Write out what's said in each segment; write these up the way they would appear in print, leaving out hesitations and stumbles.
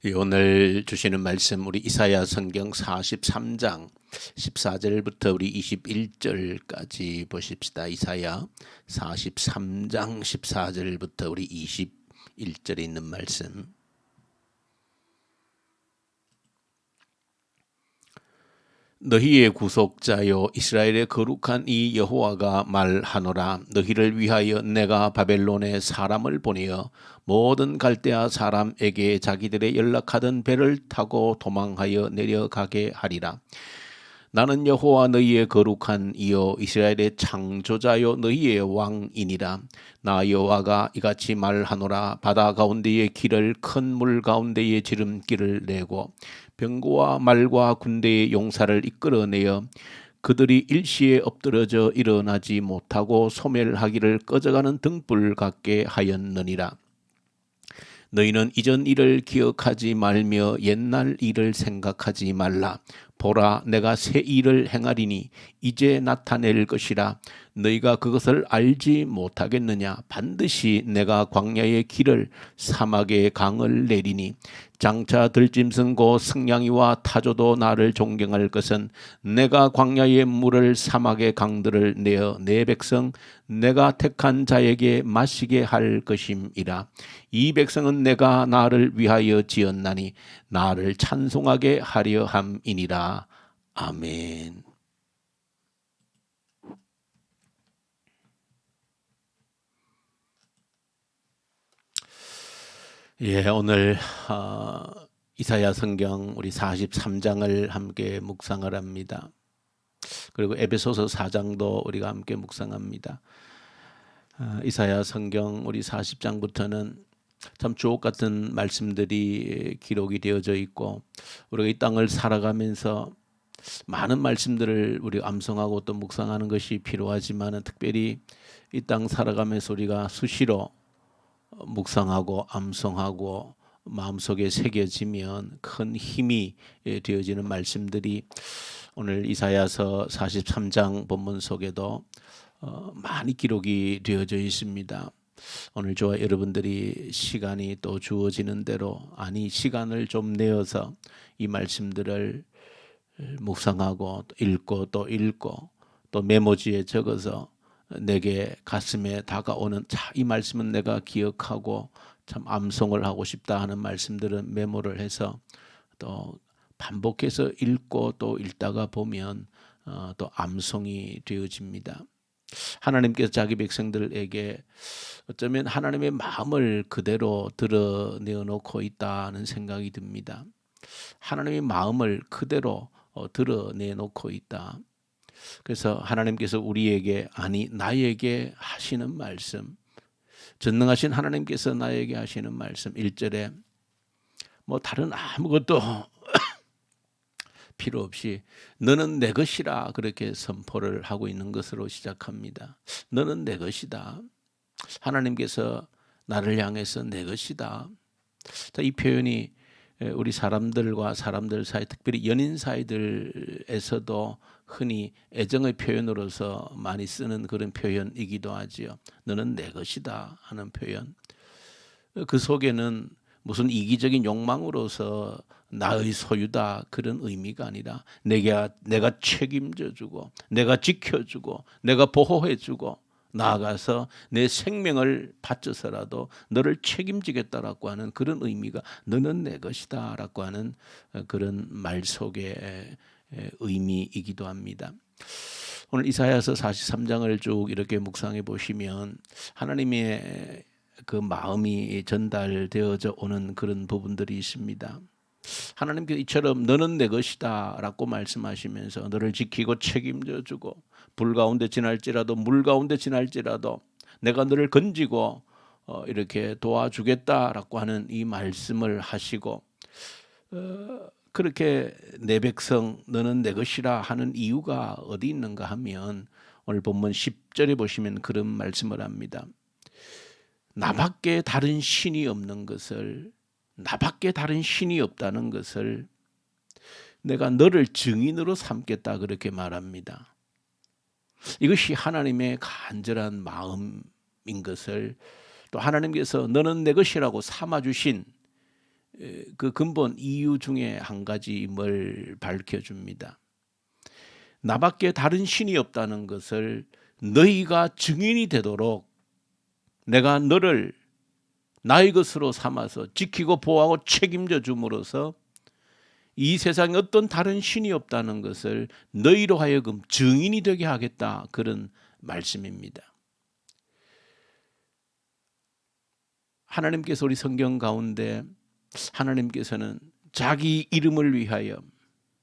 오늘 주시는 말씀 우리 이사야 성경 43장 14절부터 우리 21절까지 보십시다. 이사야 43장 14절부터 우리 21절에 있는 말씀. 너희의 구속자여 이스라엘의 거룩한 이 여호와가 말하노라. 너희를 위하여 내가 바벨론에 사람을 보내어 모든 갈대아 사람에게 자기들의 연락하던 배를 타고 도망하여 내려가게 하리라. 나는 여호와 너희의 거룩한 이여 이스라엘의 창조자여 너희의 왕이니라. 나 여호와가 이같이 말하노라. 바다 가운데의 길을 큰 물 가운데의 지름길을 내고 병거와 말과 군대의 용사를 이끌어내어 그들이 일시에 엎드러져 일어나지 못하고 소멸하기를 꺼져가는 등불 같게 하였느니라. 너희는 이전 일을 기억하지 말며 옛날 일을 생각하지 말라. 보라, 내가 새 일을 행하리니 이제 나타낼 것이라. 너희가 그것을 알지 못하겠느냐? 반드시 내가 광야의 길을 사막의 강을 내리니 장차 들짐승 곧 승냥이와 타조도 나를 존경할 것은 내가 광야의 물을 사막의 강들을 내어 내 백성 내가 택한 자에게 마시게 할 것임이라. 이 백성은 내가 나를 위하여 지었나니 나를 찬송하게 하려 함이니라. 아멘. 오늘 이사야 성경 우리 43장을 함께 묵상을 합니다. 그리고 에베소서 4장도 우리가 함께 묵상합니다. 이사야 성경 우리 40장부터는 참 주옥 같은 말씀들이 기록이 되어져 있고 우리가 이 땅을 살아가면서 많은 말씀들을 우리가 암송하고 또 묵상하는 것이 필요하지만 특별히 이 땅 살아가면서 우리가 수시로 묵상하고 암송하고 마음속에 새겨지면 큰 힘이 되어지는 말씀들이 오늘 이사야서 43장 본문 속에도 많이 기록이 되어져 있습니다. 오늘 저와 여러분들이 시간이 또 주어지는 대로 시간을 좀 내어서 이 말씀들을 묵상하고 읽고 또 메모지에 적어서 내게 가슴에 다가오는 이 말씀은 내가 기억하고 참 암송을 하고 싶다 하는 말씀들은 메모를 해서 또 반복해서 읽고 또 읽다가 보면 또 암송이 되어집니다. 하나님께서 자기 백성들에게 어쩌면 하나님의 마음을 그대로 드러내어 놓고 있다는 생각이 듭니다. 하나님의 마음을 그대로 드러내놓고 있다. 그래서 하나님께서 우리에게 나에게 하시는 말씀, 전능하신 하나님께서 나에게 하시는 말씀 1절에 다른 아무것도 필요 없이 너는 내 것이라 그렇게 선포를 하고 있는 것으로 시작합니다. 너는 내 것이다. 하나님께서 나를 향해서 내 것이다. 이 표현이 우리 사람들과 사람들 사이, 특별히 연인 사이들에서도 흔히 애정의 표현으로서 많이 쓰는 그런 표현이기도 하지요. 너는 내 것이다 하는 표현. 그 속에는 무슨 이기적인 욕망으로서 나의 소유다 그런 의미가 아니라 내가 책임져주고 내가 지켜주고 내가 보호해주고 나아가서 내 생명을 바쳐서라도 너를 책임지겠다라고 하는 그런 의미가 너는 내 것이다 라고 하는 그런 말 속의 의미이기도 합니다. 오늘 이사야서 43장을 쭉 이렇게 묵상해 보시면 하나님의 그 마음이 전달되어져 오는 그런 부분들이 있습니다. 하나님께서 이처럼 너는 내 것이다 라고 말씀하시면서 너를 지키고 책임져 주고 불 가운데 지날지라도 물 가운데 지날지라도 내가 너를 건지고 이렇게 도와주겠다라고 하는 이 말씀을 하시고 그렇게 내 백성 너는 내 것이라 하는 이유가 어디 있는가 하면 오늘 본문 10절에 보시면 그런 말씀을 합니다. 나밖에 다른 신이 없는 것을, 나밖에 다른 신이 없다는 것을 내가 너를 증인으로 삼겠다 그렇게 말합니다. 이것이 하나님의 간절한 마음인 것을 또 하나님께서 너는 내 것이라고 삼아주신 그 근본 이유 중에 한 가지임을 밝혀줍니다. 나밖에 다른 신이 없다는 것을 너희가 증인이 되도록 내가 너를 나의 것으로 삼아서 지키고 보호하고 책임져 줌으로써 이 세상에 어떤 다른 신이 없다는 것을 너희로 하여금 증인이 되게 하겠다, 그런 말씀입니다. 하나님께서 우리 성경 가운데 하나님께서는 자기 이름을 위하여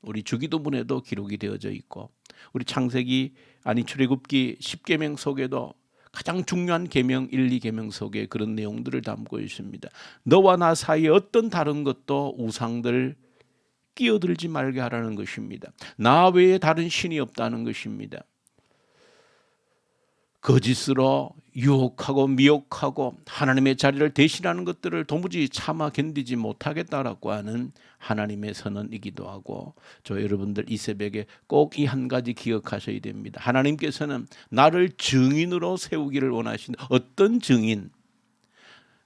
우리 주기도문에도 기록이 되어져 있고 우리 출애굽기 10계명 속에도 가장 중요한 계명 1, 2계명 속에 그런 내용들을 담고 있습니다. 너와 나 사이에 어떤 다른 것도 우상들 끼어들지 말게 하라는 것입니다. 나 외에 다른 신이 없다는 것입니다. 거짓으로 유혹하고 미혹하고 하나님의 자리를 대신하는 것들을 도무지 참아 견디지 못하겠다라고 하는 하나님의 선언이기도 하고, 저 여러분들 이 새벽에 꼭 이 한 가지 기억하셔야 됩니다. 하나님께서는 나를 증인으로 세우기를 원하신다. 어떤 증인?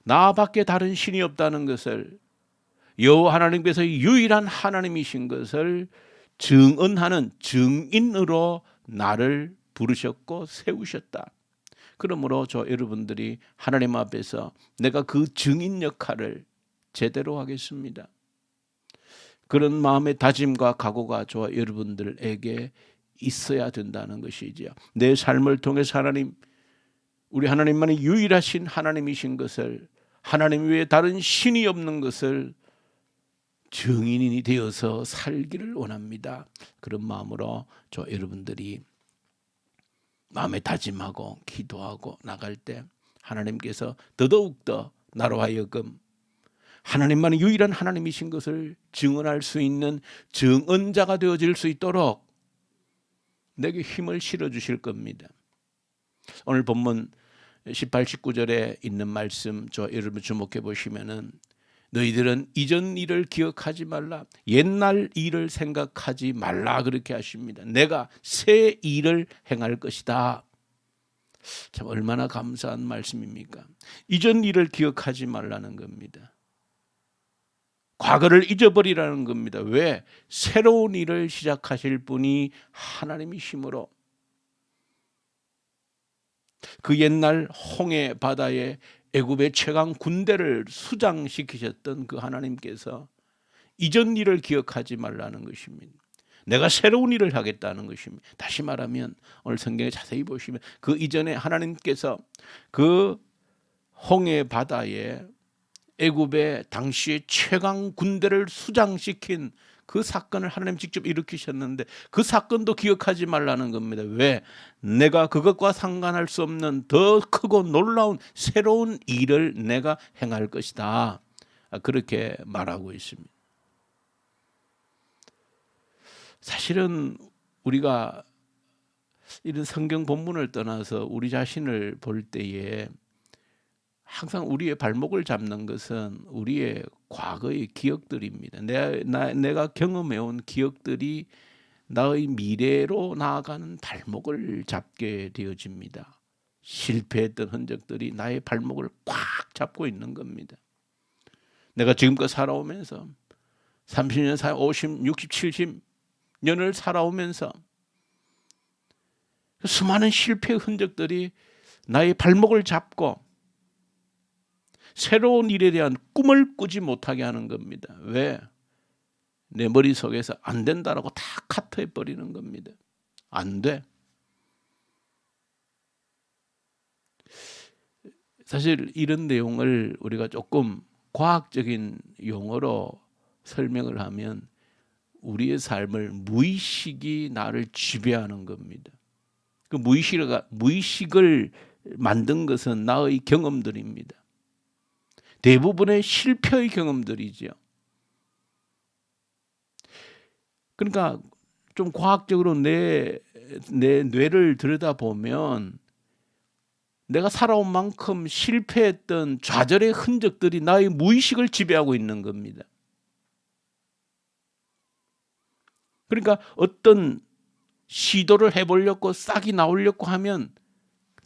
나밖에 다른 신이 없다는 것을, 여호와 하나님께서 유일한 하나님이신 것을 증언하는 증인으로 나를 부르셨고 세우셨다. 그러므로 저 여러분들이 하나님 앞에서 내가 그 증인 역할을 제대로 하겠습니다, 그런 마음의 다짐과 각오가 저 여러분들에게 있어야 된다는 것이지요. 내 삶을 통해서 하나님, 우리 하나님만이 유일하신 하나님이신 것을, 하나님 외에 다른 신이 없는 것을 증인이 되어서 살기를 원합니다. 그런 마음으로 저 여러분들이 마음에 다짐하고 기도하고 나갈 때 하나님께서 더더욱더 나로 하여금 하나님만이 유일한 하나님이신 것을 증언할 수 있는 증언자가 되어질 수 있도록 내게 힘을 실어주실 겁니다. 오늘 본문 18, 19절에 있는 말씀 저 여러분 주목해 보시면은 너희들은 이전 일을 기억하지 말라, 옛날 일을 생각하지 말라, 그렇게 하십니다. 내가 새 일을 행할 것이다. 참 얼마나 감사한 말씀입니까? 이전 일을 기억하지 말라는 겁니다. 과거를 잊어버리라는 겁니다. 왜? 새로운 일을 시작하실 분이 하나님이시므로. 그 옛날 홍해 바다에 애굽의 최강 군대를 수장시키셨던 그 하나님께서 이전 일을 기억하지 말라는 것입니다. 내가 새로운 일을 하겠다는 것입니다. 다시 말하면 오늘 성경에 자세히 보시면 그 이전에 하나님께서 그 홍해 바다에 애굽의 당시의 최강 군대를 수장시킨 그 사건을 하나님 직접 일으키셨는데 그 사건도 기억하지 말라는 겁니다. 왜? 내가 그것과 상관할 수 없는 더 크고 놀라운 새로운 일을 내가 행할 것이다, 그렇게 말하고 있습니다. 사실은 우리가 이런 성경 본문을 떠나서 우리 자신을 볼 때에 항상 우리의 발목을 잡는 것은 우리의 과거의 기억들입니다. 내가 경험해온 기억들이 나의 미래로 나아가는 발목을 잡게 되어집니다. 실패했던 흔적들이 나의 발목을 꽉 잡고 있는 겁니다. 내가 지금껏 살아오면서 30년, 50, 60, 70년을 살아오면서 수많은 실패의 흔적들이 나의 발목을 잡고 새로운 일에 대한 꿈을 꾸지 못하게 하는 겁니다. 왜? 내 머릿속에서 안 된다라고 다 카트해 버리는 겁니다. 안 돼. 사실 이런 내용을 우리가 조금 과학적인 용어로 설명을 하면 우리의 삶을 무의식이 나를 지배하는 겁니다. 그 무의식을 만든 것은 나의 경험들입니다. 대부분의 실패의 경험들이죠. 그러니까 좀 과학적으로 내 뇌를 들여다보면 내가 살아온 만큼 실패했던 좌절의 흔적들이 나의 무의식을 지배하고 있는 겁니다. 그러니까 어떤 시도를 해보려고 싹이 나오려고 하면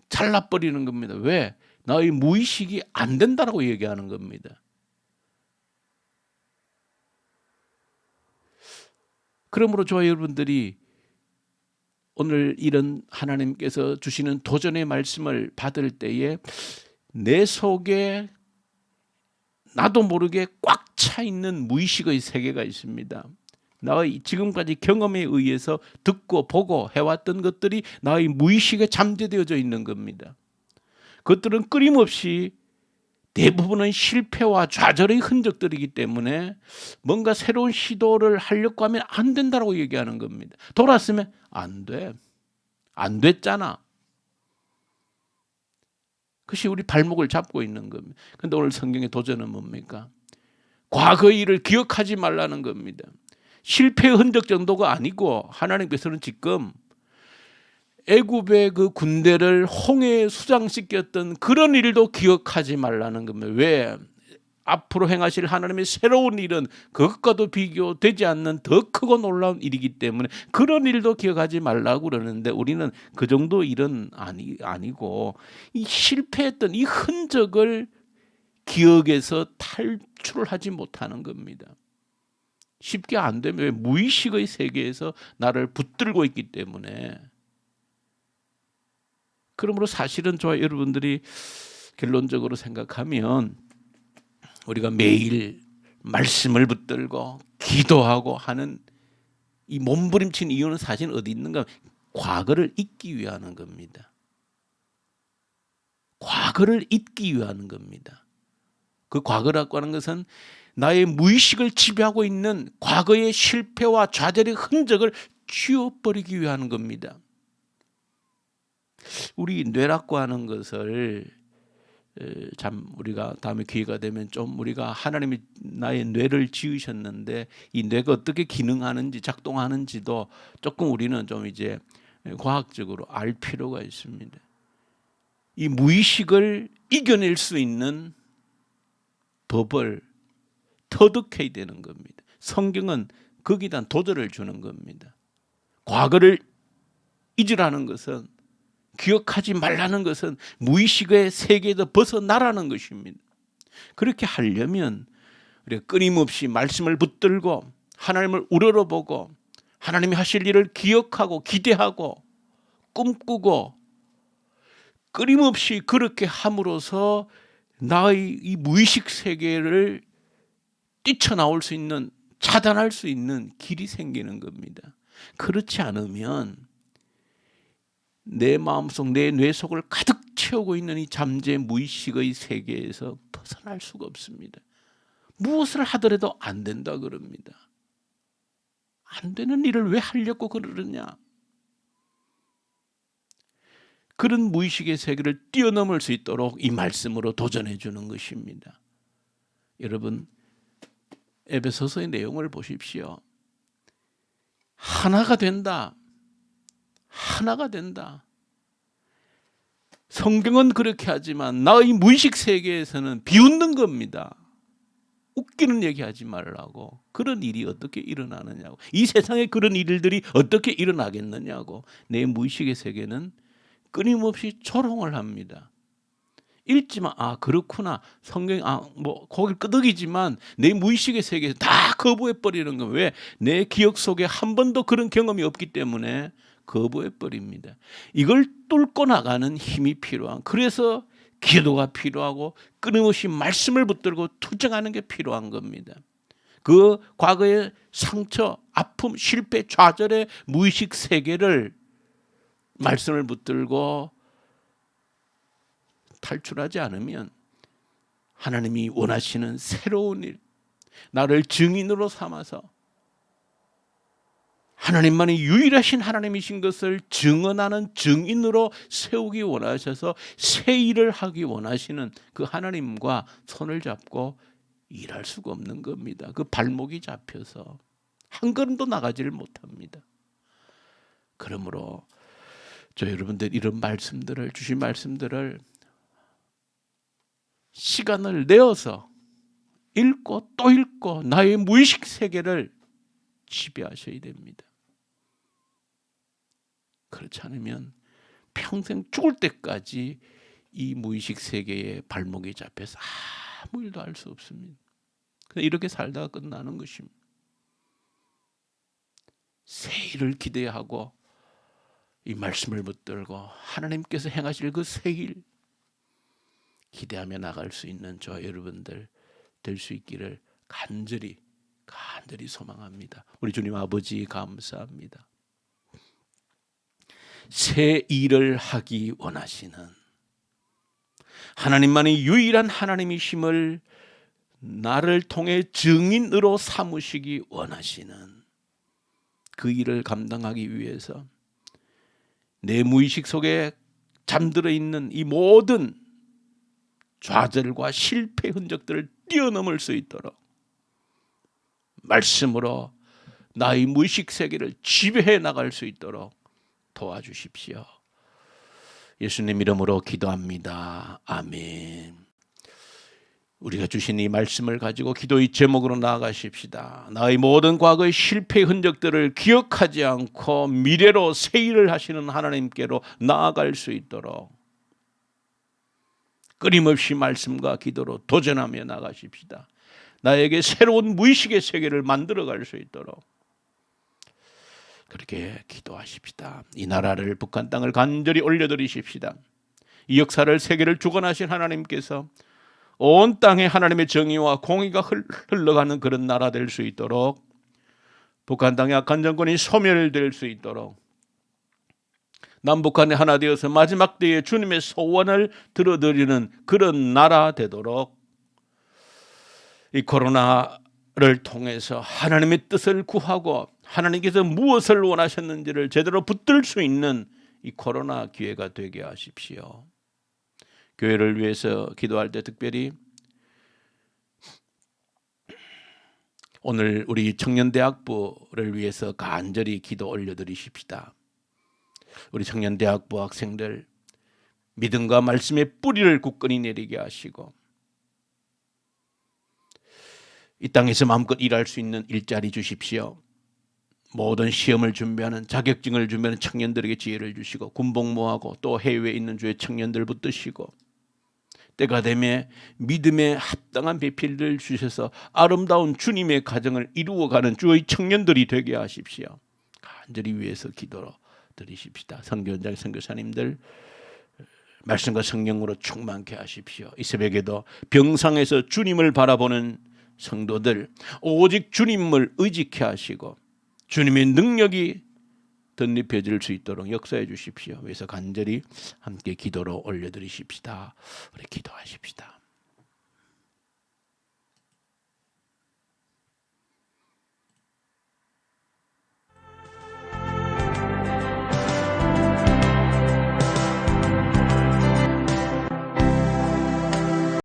잘라버리는 겁니다. 왜? 나의 무의식이 안 된다라고 얘기하는 겁니다. 그러므로 저와 여러분들이 오늘 이런 하나님께서 주시는 도전의 말씀을 받을 때에 내 속에 나도 모르게 꽉 차 있는 무의식의 세계가 있습니다. 나의 지금까지 경험에 의해서 듣고 보고 해왔던 것들이 나의 무의식에 잠재되어져 있는 겁니다. 그것들은 끊임없이 대부분은 실패와 좌절의 흔적들이기 때문에 뭔가 새로운 시도를 하려고 하면 안 된다고 얘기하는 겁니다. 돌았으면 안 돼. 안 됐잖아. 그것이 우리 발목을 잡고 있는 겁니다. 그런데 오늘 성경의 도전은 뭡니까? 과거의 일을 기억하지 말라는 겁니다. 실패의 흔적 정도가 아니고 하나님께서는 지금 애굽의 그 군대를 홍해에 수장시켰던 그런 일도 기억하지 말라는 겁니다. 왜? 앞으로 행하실 하나님의 새로운 일은 그것과도 비교되지 않는 더 크고 놀라운 일이기 때문에 그런 일도 기억하지 말라고 그러는데 우리는 그 정도 일은 아니고 이 실패했던 이 흔적을 기억에서 탈출을 하지 못하는 겁니다. 쉽게 안 되면 왜? 무의식의 세계에서 나를 붙들고 있기 때문에. 그러므로 사실은 저와 여러분들이 결론적으로 생각하면 우리가 매일 말씀을 붙들고 기도하고 하는 이 몸부림친 이유는 사실 어디 있는가? 과거를 잊기 위한 겁니다. 과거를 잊기 위한 겁니다. 그 과거라고 하는 것은 나의 무의식을 지배하고 있는 과거의 실패와 좌절의 흔적을 지워버리기 위한 겁니다. 우리 뇌라고 하는 것을 참 우리가 다음에 기회가 되면 좀 우리가 하나님이 나의 뇌를 지으셨는데 이 뇌가 어떻게 기능하는지 작동하는지도 조금 우리는 좀 이제 과학적으로 알 필요가 있습니다. 이 무의식을 이겨낼 수 있는 법을 터득해야 되는 겁니다. 성경은 거기다 도전을 주는 겁니다. 과거를 잊으라는 것은, 기억하지 말라는 것은 무의식의 세계에서 벗어나라는 것입니다. 그렇게 하려면 우리가 끊임없이 말씀을 붙들고 하나님을 우러러보고 하나님이 하실 일을 기억하고 기대하고 꿈꾸고 끊임없이 그렇게 함으로써 나의 이 무의식 세계를 뛰쳐나올 수 있는, 차단할 수 있는 길이 생기는 겁니다. 그렇지 않으면 내 마음속, 내 뇌 속을 가득 채우고 있는 이 잠재 무의식의 세계에서 벗어날 수가 없습니다. 무엇을 하더라도 안 된다 그럽니다. 안 되는 일을 왜 하려고 그러느냐? 그런 무의식의 세계를 뛰어넘을 수 있도록 이 말씀으로 도전해 주는 것입니다. 여러분, 에베소서의 내용을 보십시오. 하나가 된다. 하나가 된다. 성경은 그렇게 하지만 나의 무의식 세계에서는 비웃는 겁니다. 웃기는 얘기하지 말라고. 그런 일이 어떻게 일어나느냐고. 이 세상에 그런 일들이 어떻게 일어나겠느냐고. 내 무의식의 세계는 끊임없이 조롱을 합니다. 읽지만 그렇구나. 성경 거길 끄덕이지만 내 무의식의 세계에서 다 거부해 버리는 거. 왜? 내 기억 속에 한 번도 그런 경험이 없기 때문에 거부해 버립니다. 이걸 뚫고 나가는 힘이 필요한. 그래서 기도가 필요하고 끊임없이 말씀을 붙들고 투쟁하는 게 필요한 겁니다. 그 과거의 상처, 아픔, 실패, 좌절의 무의식 세계를 말씀을 붙들고 탈출하지 않으면 하나님이 원하시는 새로운 일, 나를 증인으로 삼아서 하나님만이 유일하신 하나님이신 것을 증언하는 증인으로 세우기 원하셔서 새 일을 하기 원하시는 그 하나님과 손을 잡고 일할 수가 없는 겁니다. 그 발목이 잡혀서 한 걸음도 나가지를 못합니다. 그러므로 저 여러분들 이런 말씀들을, 주신 말씀들을 시간을 내어서 읽고 또 읽고 나의 무의식 세계를 지배하셔야 됩니다. 그렇지 않으면 평생 죽을 때까지 이 무의식 세계에 발목이 잡혀서 아무 일도 할 수 없습니다. 이렇게 살다가 끝나는 것입니다. 새 일을 기대하고 이 말씀을 붙들고 하나님께서 행하실 그 새 일 기대하며 나갈 수 있는 저 여러분들 될 수 있기를 간절히 소망합니다. 우리 주님 아버지 감사합니다. 새 일을 하기 원하시는 하나님만이 유일한 하나님이심을 나를 통해 증인으로 삼으시기 원하시는 그 일을 감당하기 위해서 내 무의식 속에 잠들어 있는 이 모든 좌절과 실패 흔적들을 뛰어넘을 수 있도록 말씀으로 나의 무의식 세계를 지배해 나갈 수 있도록 도와주십시오. 예수님 이름으로 기도합니다. 아멘. 우리가 주신 이 말씀을 가지고 기도의 제목으로 나아가십시다. 나의 모든 과거의 실패 흔적들을 기억하지 않고 미래로 새 일을 하시는 하나님께로 나아갈 수 있도록 끊임없이 말씀과 기도로 도전하며 나가십시다. 나에게 새로운 무의식의 세계를 만들어갈 수 있도록 그렇게 기도하십시다. 이 나라를 북한 땅을 간절히 올려드리십시다. 이 역사를 세계를 주관하신 하나님께서 온 땅에 하나님의 정의와 공의가 흘러가는 그런 나라 될 수 있도록 북한 땅의 악한 정권이 소멸될 수 있도록 남북한이 하나 되어서 마지막 때에 주님의 소원을 들어드리는 그런 나라 되도록 이 코로나를 통해서 하나님의 뜻을 구하고 하나님께서 무엇을 원하셨는지를 제대로 붙들 수 있는 이 코로나 기회가 되게 하십시오. 교회를 위해서 기도할 때 특별히 오늘 우리 청년대학부를 위해서 간절히 기도 올려드리십시다. 우리 청년대학부 학생들 믿음과 말씀의 뿌리를 굳건히 내리게 하시고 이 땅에서 마음껏 일할 수 있는 일자리 주십시오. 모든 시험을 준비하는 자격증을 준비하는 청년들에게 지혜를 주시고 군복무하고 또 해외에 있는 주의 청년들 붙드시고 때가 되면 믿음에 합당한 배필을 주셔서 아름다운 주님의 가정을 이루어가는 주의 청년들이 되게 하십시오. 간절히 위해서 기도로 드리십시다. 선교원장 선교사님들 말씀과 성령으로 충만케 하십시오. 이 새벽에도 병상에서 주님을 바라보는 성도들 오직 주님을 의지케 하시고 주님의 능력이 덧입혀질 수 있도록 역사해 주십시오. 그래서 간절히 함께 기도로 올려드리십시다. 우리 기도하십시다.